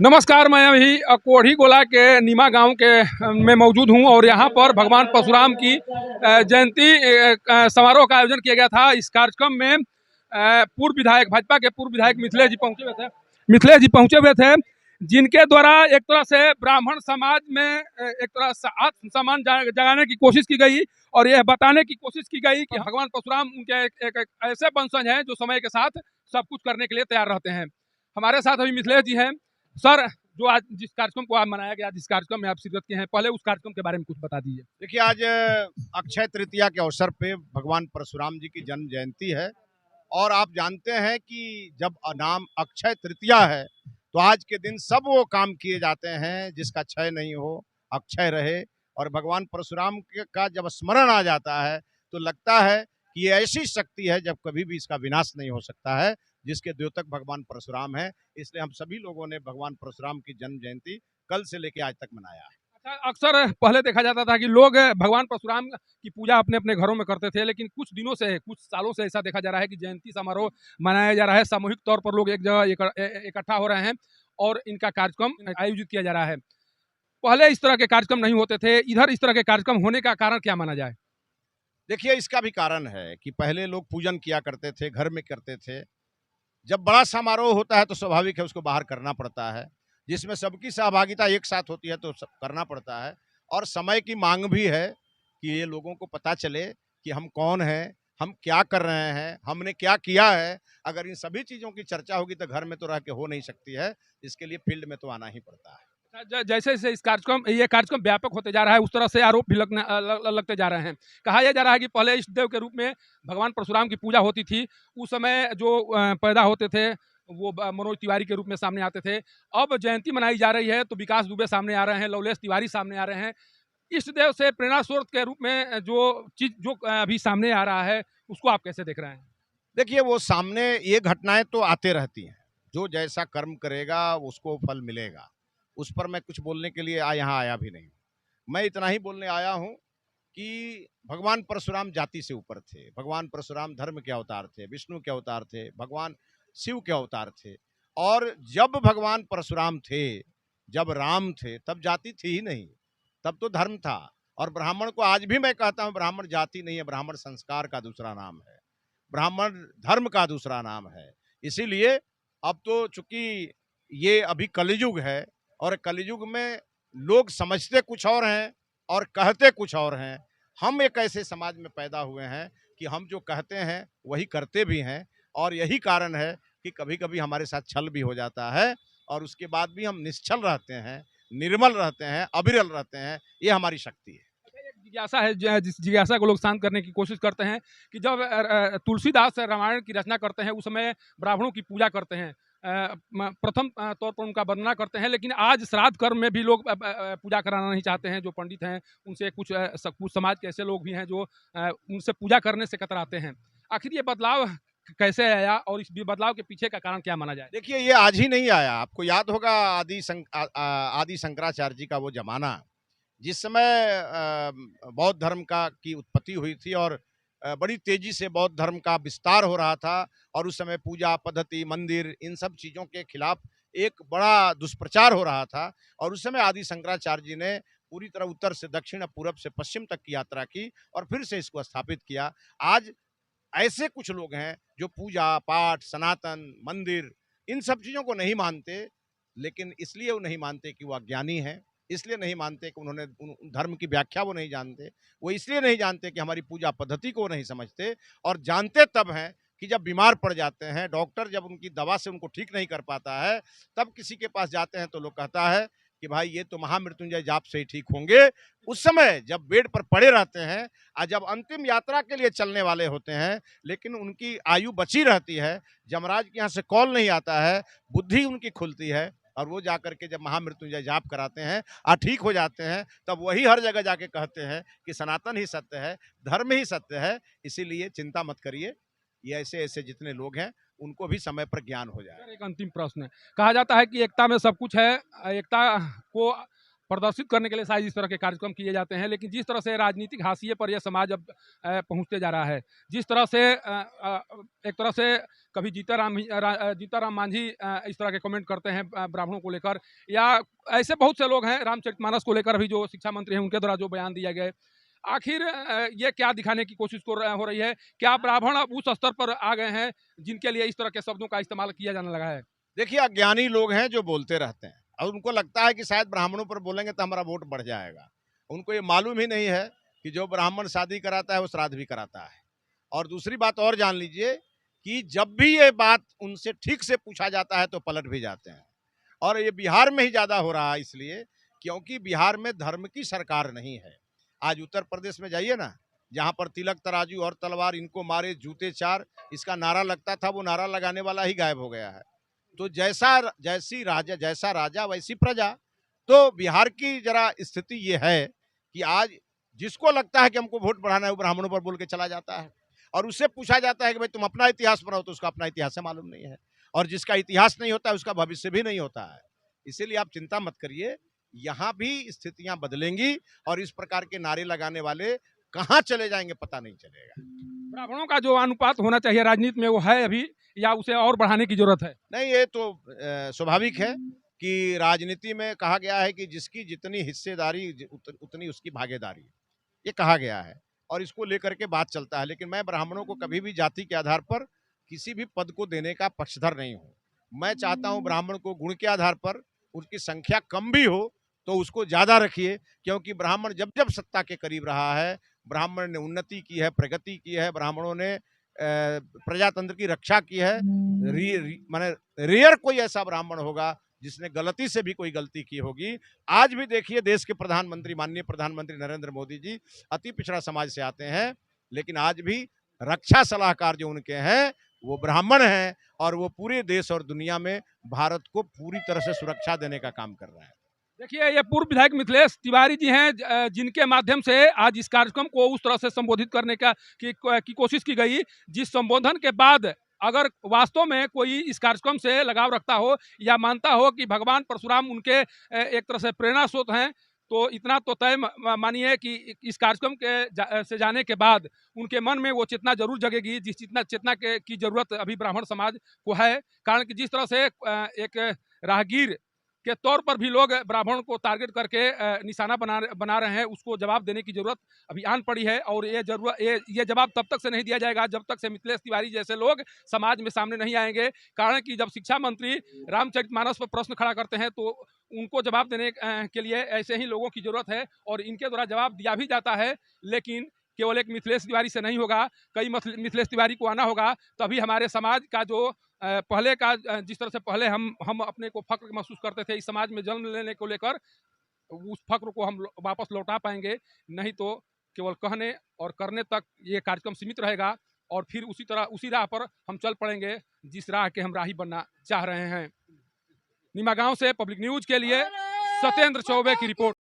नमस्कार, मैं अभी कोढ़ी गोला के नीमा गांव के में मौजूद हूं और यहां पर भगवान परशुराम की जयंती समारोह का आयोजन किया गया था। इस कार्यक्रम में पूर्व विधायक भाजपा के पूर्व विधायक मिथिलेश जी पहुंचे हुए थे, जिनके द्वारा एक तरह से ब्राह्मण समाज में एक तरह से आत्मसम्मान जगाने की कोशिश की गई और यह बताने की कोशिश की गई कि भगवान परशुराम उनके एक ऐसे वंशज हैं जो समय के साथ सब कुछ करने के लिए तैयार रहते हैं। हमारे साथ अभी मिथिलेश जी हैं। सर, जो आज जिस कार्यक्रम को आप मनाया गया, जिस कार्यक्रम में आप शिरकत किए हैं, पहले उस कार्यक्रम के बारे में कुछ बता दीजिए। देखिए, आज अक्षय तृतीया के अवसर पे भगवान परशुराम जी की जन्म जयंती है। और आप जानते हैं कि जब नाम अक्षय तृतीया है तो आज के दिन सब वो काम किए जाते हैं जिसका क्षय नहीं हो, अक्षय रहे। और भगवान परशुराम का जब स्मरण आ जाता है तो लगता है कि ये ऐसी शक्ति है जब कभी भी इसका विनाश नहीं हो सकता है, जिसके द्योतक भगवान परशुराम है। इसलिए हम सभी लोगों ने भगवान परशुराम की जन्म जयंती कल से लेकर आज तक मनाया है। अच्छा, अक्सर पहले देखा जाता था कि लोग भगवान परशुराम की पूजा अपने अपने घरों में करते थे, लेकिन कुछ दिनों से, कुछ सालों से ऐसा देखा जा रहा है कि जयंती समारोह मनाया जा रहा है। सामूहिक तौर पर लोग एक जगह इकट्ठा हो रहे हैं और इनका कार्यक्रम आयोजित किया जा रहा है। पहले इस तरह के कार्यक्रम नहीं होते थे, इधर इस तरह के कार्यक्रम होने का कारण क्या माना जाए? देखिए, इसका भी कारण है कि पहले लोग पूजन किया करते थे, घर में करते थे। जब बड़ा समारोह होता है तो स्वाभाविक है उसको बाहर करना पड़ता है, जिसमें सबकी सहभागिता एक साथ होती है तो सब करना पड़ता है। और समय की मांग भी है कि ये लोगों को पता चले कि हम कौन हैं, हम क्या कर रहे हैं, हमने क्या किया है। अगर इन सभी चीज़ों की चर्चा होगी तो घर में तो रह के हो नहीं सकती है, इसके लिए फील्ड में तो आना ही पड़ता है। जैसे जैसे ये कार्यक्रम व्यापक होते जा रहा है, उस तरह से आरोप भी लगते जा रहे हैं। कहा यह जा रहा है कि पहले इष्ट देव के रूप में भगवान परशुराम की पूजा होती थी। उस समय जो पैदा होते थे वो मनोज तिवारी के रूप में सामने आते थे। अब जयंती मनाई जा रही है तो विकास दुबे सामने आ रहे हैं, लवलेश तिवारी सामने आ रहे हैं। इष्ट देव से प्रेरणा स्रोत के रूप में जो चीज जो अभी सामने आ रहा है, उसको आप कैसे देख रहे हैं? देखिए, वो सामने ये घटनाएं तो आते रहती हैं। जो जैसा कर्म करेगा उसको फल मिलेगा। उस पर मैं कुछ बोलने के लिए यहाँ आया भी नहीं। मैं इतना ही बोलने आया हूँ कि भगवान परशुराम जाति से ऊपर थे। भगवान परशुराम धर्म के अवतार थे, विष्णु के अवतार थे, भगवान शिव के अवतार थे। और जब भगवान परशुराम थे, जब राम थे, तब जाति थी ही नहीं, तब तो धर्म था। और ब्राह्मण को आज भी मैं कहता हूँ, ब्राह्मण जाति नहीं है, ब्राह्मण संस्कार का दूसरा नाम है, ब्राह्मण धर्म का दूसरा नाम है। इसीलिए अब तो चूंकि ये अभी कलयुग है और कलयुग में लोग समझते कुछ और हैं और कहते कुछ और हैं। हम एक ऐसे समाज में पैदा हुए हैं कि हम जो कहते हैं वही करते भी हैं। और यही कारण है कि कभी कभी हमारे साथ छल भी हो जाता है और उसके बाद भी हम निश्चल रहते हैं, निर्मल रहते हैं, अविरल रहते हैं। ये हमारी शक्ति है। जिज्ञासा है, जिस जिज्ञासा को लोग शांत करने की कोशिश करते हैं कि जब तुलसीदास रामायण की रचना करते हैं, उस समय ब्राह्मणों की पूजा करते हैं। प्रथम तौर पर उनका वंदना करते हैं, लेकिन आज श्राद्ध कर्म में भी लोग पूजा कराना नहीं चाहते हैं। जो पंडित हैं उनसे कुछ समाज के ऐसे लोग भी हैं जो उनसे पूजा करने से कतराते हैं। आखिर ये बदलाव कैसे आया और इस बदलाव के पीछे का कारण क्या माना जाए? देखिए, ये आज ही नहीं आया। आपको याद होगा आदि शंकराचार्य जी का वो जमाना, जिस समय बौद्ध धर्म का की उत्पत्ति हुई थी और बड़ी तेजी से बौद्ध धर्म का विस्तार हो रहा था। और उस समय पूजा पद्धति, मंदिर, इन सब चीज़ों के खिलाफ एक बड़ा दुष्प्रचार हो रहा था। और उस समय आदि शंकराचार्य जी ने पूरी तरह उत्तर से दक्षिण, पूरब से पश्चिम तक की यात्रा की और फिर से इसको स्थापित किया। आज ऐसे कुछ लोग हैं जो पूजा पाठ, सनातन, मंदिर, इन सब चीज़ों को नहीं मानते। लेकिन इसलिए वो नहीं मानते कि वो अज्ञानी हैं, इसलिए नहीं मानते कि उन्होंने उन धर्म की व्याख्या वो नहीं जानते। वो इसलिए नहीं जानते कि हमारी पूजा पद्धति को वो नहीं समझते। और जानते तब हैं कि जब बीमार पड़ जाते हैं, डॉक्टर जब उनकी दवा से उनको ठीक नहीं कर पाता है, तब किसी के पास जाते हैं तो लोग कहता है कि भाई ये तो महामृत्युंजय जाप से ही ठीक होंगे। उस समय जब बेड पर पड़े रहते हैं और जब अंतिम यात्रा के लिए चलने वाले होते हैं, लेकिन उनकी आयु बची रहती है, यमराज के यहाँ से कॉल नहीं आता है, बुद्धि उनकी खुलती है और वो जाकर के जब महामृत्युंजय जाप कराते हैं और ठीक हो जाते हैं, तब वही हर जगह जाके कहते हैं कि सनातन ही सत्य है, धर्म ही सत्य है। इसीलिए चिंता मत करिए, ये ऐसे ऐसे जितने लोग हैं उनको भी समय पर ज्ञान हो जाए। एक अंतिम प्रश्न है। कहा जाता है कि एकता में सब कुछ है। एकता को प्रदर्शित करने के लिए शायद इस तरह के कार्यक्रम किए जाते हैं। लेकिन जिस तरह से राजनीतिक हाशिए पर यह समाज अब पहुंचते जा रहा है, जिस तरह से एक तरह से कभी जीताराम मांझी इस तरह के कमेंट करते हैं ब्राह्मणों को लेकर, या ऐसे बहुत से लोग हैं रामचरितमानस को लेकर अभी जो शिक्षा मंत्री हैं उनके द्वारा जो बयान दिया गया, आखिर ये क्या दिखाने की कोशिश हो रही है? क्या ब्राह्मण अब उस स्तर पर आ गए हैं जिनके लिए इस तरह के शब्दों का इस्तेमाल किया जाने लगा है? देखिए, अज्ञानी लोग हैं जो बोलते रहते हैं और उनको लगता है कि शायद ब्राह्मणों पर बोलेंगे तो हमारा वोट बढ़ जाएगा। उनको ये मालूम ही नहीं है कि जो ब्राह्मण शादी कराता है वो श्राद्ध भी कराता है। और दूसरी बात और जान लीजिए कि जब भी ये बात उनसे ठीक से पूछा जाता है तो पलट भी जाते हैं। और ये बिहार में ही ज़्यादा हो रहा है, इसलिए क्योंकि बिहार में धर्म की सरकार नहीं है। आज उत्तर प्रदेश में जाइए ना, जहाँ पर तिलक तराजू और तलवार, इनको मारे जूते चार, इसका नारा लगता था, वो नारा लगाने वाला ही गायब हो गया है। तो जैसा राजा वैसी प्रजा। तो बिहार की जरा स्थिति ये है कि आज जिसको लगता है कि हमको वोट बढ़ाना है वो ब्राह्मणों पर बोल के चला जाता है, और उससे पूछा जाता है कि भाई तुम अपना इतिहास बनाओ, तो उसका अपना इतिहास से मालूम नहीं है, और जिसका इतिहास नहीं होता है उसका भविष्य भी नहीं होता है। इसीलिए आप चिंता मत करिए, यहाँ भी स्थितियां बदलेंगी और इस प्रकार के नारे लगाने वाले कहाँ चले जाएंगे पता नहीं चलेगा। ब्राह्मणों का जो अनुपात होना चाहिए राजनीति में वो है अभी, या उसे और बढ़ाने की जरूरत है? नहीं, ये तो स्वाभाविक है कि राजनीति में कहा गया है कि जिसकी जितनी हिस्सेदारी उतनी उसकी भागीदारी, ये कहा गया है और इसको लेकर के बात चलता है। लेकिन मैं ब्राह्मणों को कभी भी जाति के आधार पर किसी भी पद को देने का पक्षधर नहीं हूँ। मैं चाहता हूँ ब्राह्मण को गुण के आधार पर, उसकी संख्या कम भी हो तो उसको ज्यादा रखिए, क्योंकि ब्राह्मण जब जब सत्ता के करीब रहा है, ब्राह्मण ने उन्नति की है, प्रगति की है, ब्राह्मणों ने प्रजातंत्र की रक्षा की है। माने रेयर कोई ऐसा ब्राह्मण होगा जिसने गलती से भी कोई गलती की होगी। आज भी देखिए, देश के प्रधानमंत्री, माननीय प्रधानमंत्री नरेंद्र मोदी जी अति पिछड़ा समाज से आते हैं, लेकिन आज भी रक्षा सलाहकार जो उनके हैं वो ब्राह्मण हैं, और वो पूरे देश और दुनिया में भारत को पूरी तरह से सुरक्षा देने का काम कर रहे हैं। देखिए, ये पूर्व विधायक मिथिलेश तिवारी जी हैं, जिनके माध्यम से आज इस कार्यक्रम को उस तरह से संबोधित करने की कोशिश की गई, जिस संबोधन के बाद अगर वास्तव में कोई इस कार्यक्रम से लगाव रखता हो या मानता हो कि भगवान परशुराम उनके एक तरह से प्रेरणा स्रोत हैं, तो इतना तो तय मानिए कि इस कार्यक्रम से जाने के बाद उनके मन में वो चेतना जरूर जगेगी, जिस चेतना की जरूरत अभी ब्राह्मण समाज को है। कारण कि जिस तरह से एक राहगीर के तौर पर भी लोग ब्राह्मण को टारगेट करके निशाना बना रहे हैं, उसको जवाब देने की जरूरत अभी आन पड़ी है। और ये जवाब तब तक से नहीं दिया जाएगा जब तक से मिथिलेश तिवारी जैसे लोग समाज में सामने नहीं आएंगे। कारण कि जब शिक्षा मंत्री रामचरितमानस पर प्रश्न खड़ा करते हैं तो उनको जवाब देने के लिए ऐसे ही लोगों की जरूरत है, और इनके द्वारा जवाब दिया भी जाता है। लेकिन केवल एक मिथिलेश तिवारी से नहीं होगा, कई मिथिलेश तिवारी को आना होगा, तभी हमारे समाज का जो पहले का, जिस तरह से पहले हम अपने को फक्र महसूस करते थे इस समाज में जन्म लेने को लेकर, उस फक्र को हम वापस लौटा पाएंगे। नहीं तो केवल कहने और करने तक ये कार्यक्रम सीमित रहेगा, और फिर उसी राह पर हम चल पड़ेंगे जिस राह के हम राही बनना चाह रहे हैं। निमा गांव से पब्लिक न्यूज के लिए सत्येंद्र चौबे की रिपोर्ट।